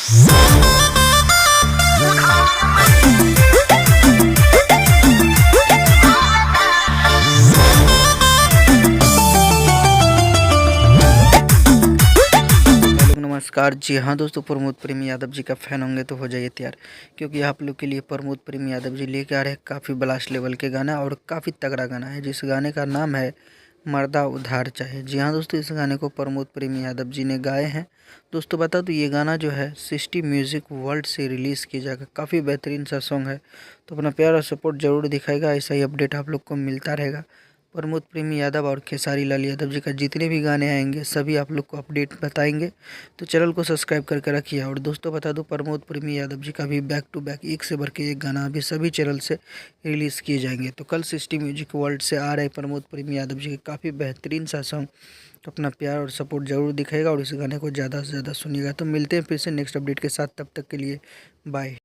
नमस्कार। जी हाँ दोस्तों, प्रमोद प्रेम यादव जी का फ़ैन होंगे तो हो जाइए तैयार, क्योंकि आप लोग के लिए प्रमोद प्रेम यादव जी लेके आ रहे हैं काफ़ी ब्लास्ट लेवल के गाना और काफ़ी तगड़ा गाना है, जिस गाने का नाम है मर्दा उधार चाहे। जी हाँ दोस्तों, इस गाने को प्रमोद प्रेम यादव जी ने गाए हैं। दोस्तों बता दूँ, ये गाना जो है 60 म्यूज़िक वर्ल्ड से रिलीज़ किया जाएगा। काफ़ी बेहतरीन सा सॉन्ग है, तो अपना प्यार और सपोर्ट जरूर दिखाएगा। ऐसा ही अपडेट आप लोग को मिलता रहेगा। प्रमोद प्रेमी यादव और खेसारी लाल यादव जी का जितने भी गाने आएंगे सभी आप लोग को अपडेट बताएंगे, तो चैनल को सब्सक्राइब करके रखिए। और दोस्तों बता दूं, प्रमोद प्रेमी यादव जी का भी बैक टू बैक एक से बढ़ के एक गाना अभी सभी चैनल से रिलीज़ किए जाएंगे। तो कल 60 म्यूजिक वर्ल्ड से आ रहे प्रमोद प्रेमी यादव जी के काफ़ी बेहतरीन सा सॉन्ग, तो अपना प्यार और सपोर्ट जरूर दिखाएगा और इस गाने को ज़्यादा से ज़्यादा सुनिएगा। तो मिलते हैं फिर से नेक्स्ट अपडेट के साथ, तब तक के लिए बाय।